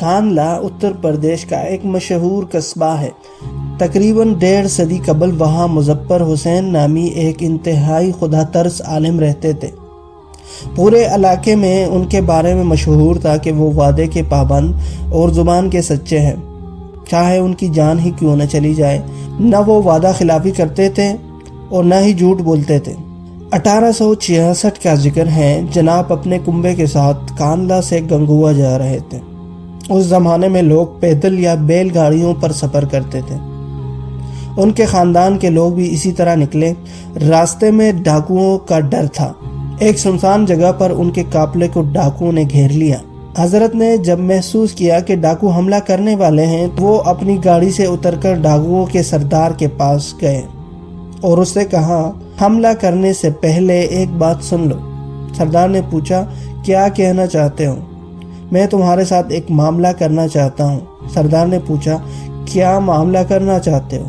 کانلا اتر پردیش کا ایک مشہور قصبہ ہے۔ تقریباً 1.5 صدی قبل وہاں مظفر حسین نامی ایک انتہائی خدا ترس عالم رہتے تھے۔ پورے علاقے میں ان کے بارے میں مشہور تھا کہ وہ وعدے کے پابند اور زبان کے سچے ہیں، چاہے ان کی جان ہی کیوں نہ چلی جائے۔ نہ وہ وعدہ خلافی کرتے تھے اور نہ ہی جھوٹ بولتے تھے۔ 1866 کا ذکر ہے، جناب اپنے کنبے کے ساتھ کانلا سے گنگوا جا رہے تھے۔ اس زمانے میں لوگ پیدل یا بیل گاڑیوں پر سفر کرتے تھے۔ ان کے خاندان کے لوگ بھی اسی طرح نکلے۔ راستے میں ڈاکوؤں کا ڈر تھا۔ ایک سنسان جگہ پر ان کے قافلے کو ڈاکوؤں نے گھیر لیا۔ حضرت نے جب محسوس کیا کہ ڈاکو حملہ کرنے والے ہیں تو وہ اپنی گاڑی سے اتر کر ڈاکوؤں کے سردار کے پاس گئے اور اس سے کہا، حملہ کرنے سے پہلے ایک بات سن لو۔ سردار نے پوچھا، کیا کہنا چاہتے ہو؟ میں تمہارے ساتھ ایک معاملہ کرنا چاہتا ہوں۔ سردار نے پوچھا، کیا معاملہ کرنا چاہتے ہو؟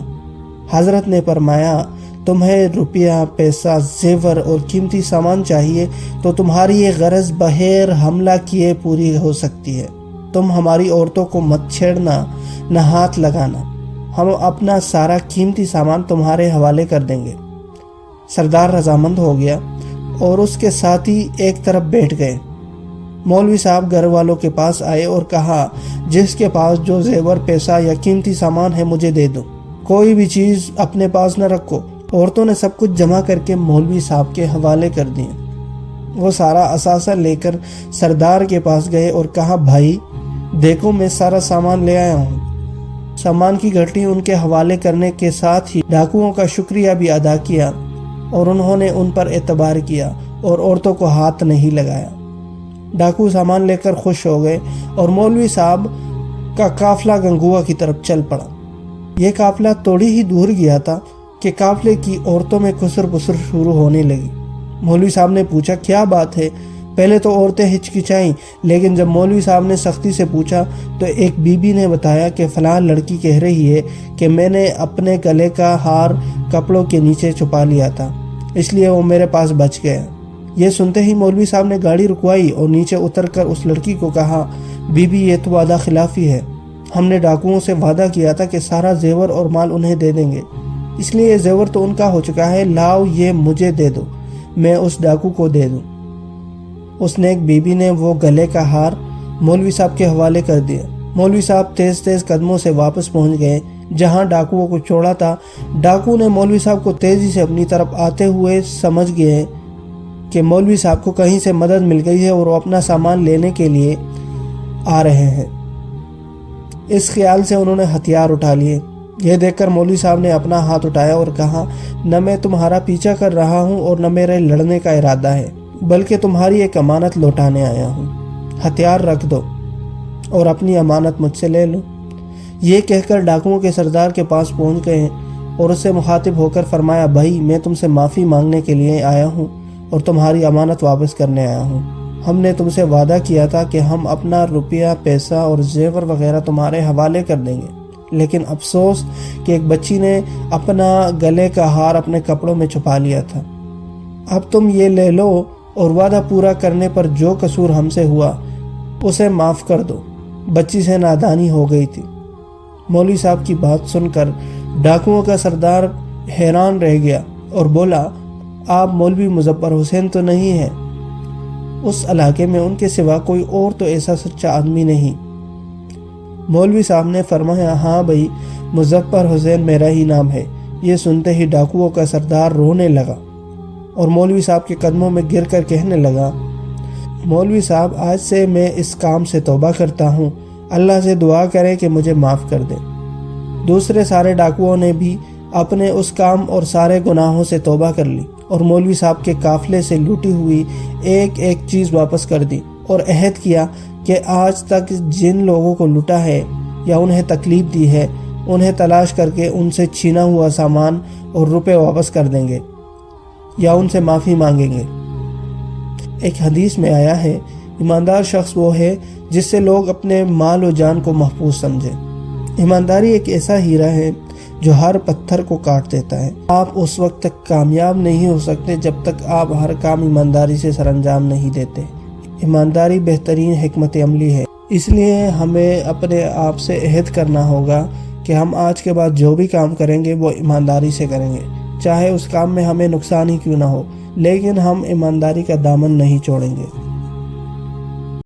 حضرت نے فرمایا، تمہیں روپیہ، پیسہ، زیور اور قیمتی سامان چاہیے تو تمہاری یہ غرض بغیر حملہ کیے پوری ہو سکتی ہے۔ تم ہماری عورتوں کو مت چھیڑنا، نہ ہاتھ لگانا۔ ہم اپنا سارا قیمتی سامان تمہارے حوالے کر دیں گے۔ سردار رضامند ہو گیا اور اس کے ساتھی ایک طرف بیٹھ گئے۔ مولوی صاحب گھر والوں کے پاس آئے اور کہا، جس کے پاس جو زیور، پیسہ یا قیمتی سامان ہے مجھے دے دو، کوئی بھی چیز اپنے پاس نہ رکھو۔ عورتوں نے سب کچھ جمع کر کے مولوی صاحب کے حوالے کر دیے۔ وہ سارا اثاثہ لے کر سردار کے پاس گئے اور کہا، بھائی دیکھو میں سارا سامان لے آیا ہوں۔ سامان کی گھٹی ان کے حوالے کرنے کے ساتھ ہی ڈاکوؤں کا شکریہ بھی ادا کیا اور انہوں نے ان پر اعتبار کیا اور عورتوں کو ہاتھ نہیں لگایا۔ ڈاکو سامان لے کر خوش ہو گئے اور مولوی صاحب کا قافلہ گنگوا کی طرف چل پڑا۔ یہ قافلہ تھوڑی ہی دور گیا تھا کہ قافلے کی عورتوں میں خسر پسر شروع ہونے لگی۔ مولوی صاحب نے پوچھا، کیا بات ہے؟ پہلے تو عورتیں ہچکچائیں، لیکن جب مولوی صاحب نے سختی سے پوچھا تو ایک بی بی نے بتایا کہ فلاں لڑکی کہہ رہی ہے کہ میں نے اپنے گلے کا ہار کپڑوں کے نیچے چھپا لیا تھا، اس لیے وہ میرے پاس بچ گیا۔ یہ سنتے ہی مولوی صاحب نے گاڑی رکوائی اور نیچے اتر کر اس لڑکی کو کہا، بی بی یہ تو وعدہ خلافی ہے۔ ہم نے ڈاکوؤں سے وعدہ کیا تھا کہ سارا زیور اور مال انہیں دے دیں گے، اس لیے یہ زیور تو ان کا ہو چکا ہے، لاؤ یہ مجھے دے دو، میں اس ڈاکو کو دے دوں۔ اس نیک بی بی نے وہ گلے کا ہار مولوی صاحب کے حوالے کر دیا۔ مولوی صاحب تیز تیز قدموں سے واپس پہنچ گئے جہاں ڈاکوؤں کو چھوڑا تھا۔ ڈاکو نے مولوی صاحب کو تیزی سے اپنی طرف آتے ہوئے سمجھ گئے کہ مولوی صاحب کو کہیں سے مدد مل گئی ہے اور وہ اپنا سامان لینے کے لیے آ رہے ہیں۔ اس خیال سے انہوں نے ہتھیار اٹھا لیے۔ یہ دیکھ کر مولوی صاحب نے اپنا ہاتھ اٹھایا اور کہا، نہ میں تمہارا پیچھا کر رہا ہوں اور نہ میرے لڑنے کا ارادہ ہے، بلکہ تمہاری ایک امانت لوٹانے آیا ہوں۔ ہتھیار رکھ دو اور اپنی امانت مجھ سے لے لو۔ یہ کہہ کر ڈاکوؤں کے سردار کے پاس پہنچ گئے اور اس سے مخاطب ہو کر فرمایا، بھائی میں تم سے معافی مانگنے کے لیے آیا ہوں اور تمہاری امانت واپس کرنے آیا ہوں۔ ہم نے تم سے وعدہ کیا تھا کہ ہم اپنا روپیہ، پیسہ اور زیور وغیرہ تمہارے حوالے کر دیں گے، لیکن افسوس کہ ایک بچی نے اپنا گلے کا ہار اپنے کپڑوں میں چھپا لیا تھا۔ اب تم یہ لے لو اور وعدہ پورا کرنے پر جو قصور ہم سے ہوا اسے معاف کر دو۔ بچی سے نادانی ہو گئی تھی۔ مولوی صاحب کی بات سن کر ڈاکوؤں کا سردار حیران رہ گیا اور بولا، آپ مولوی مظفر حسین تو نہیں ہیں؟ اس علاقے میں ان کے سوا کوئی اور تو ایسا سچا آدمی نہیں۔ مولوی صاحب نے فرمایا، ہاں بھائی، مظفر حسین میرا ہی نام ہے۔ یہ سنتے ہی ڈاکوؤں کا سردار رونے لگا اور مولوی صاحب کے قدموں میں گر کر کہنے لگا، مولوی صاحب آج سے میں اس کام سے توبہ کرتا ہوں، اللہ سے دعا کریں کہ مجھے معاف کر دیں۔ دوسرے سارے ڈاکوؤں نے بھی اپنے اس کام اور سارے گناہوں سے توبہ کر لی اور مولوی صاحب کے قافلے سے لوٹی ہوئی ایک ایک چیز واپس کر دی اور عہد کیا کہ آج تک جن لوگوں کو لوٹا ہے یا انہیں تکلیف دی ہے انہیں تلاش کر کے ان سے چھینا ہوا سامان اور روپے واپس کر دیں گے یا ان سے معافی مانگیں گے۔ ایک حدیث میں آیا ہے، ایماندار شخص وہ ہے جس سے لوگ اپنے مال و جان کو محفوظ سمجھیں۔ ایمانداری ایک ایسا ہیرا ہے جو ہر پتھر کو کاٹ دیتا ہے۔ آپ اس وقت تک کامیاب نہیں ہو سکتے جب تک آپ ہر کام ایمانداری سے سر انجام نہیں دیتے۔ ایمانداری بہترین حکمت عملی ہے۔ اس لیے ہمیں اپنے آپ سے عہد کرنا ہوگا کہ ہم آج کے بعد جو بھی کام کریں گے وہ ایمانداری سے کریں گے، چاہے اس کام میں ہمیں نقصان ہی کیوں نہ ہو، لیکن ہم ایمانداری کا دامن نہیں چھوڑیں گے۔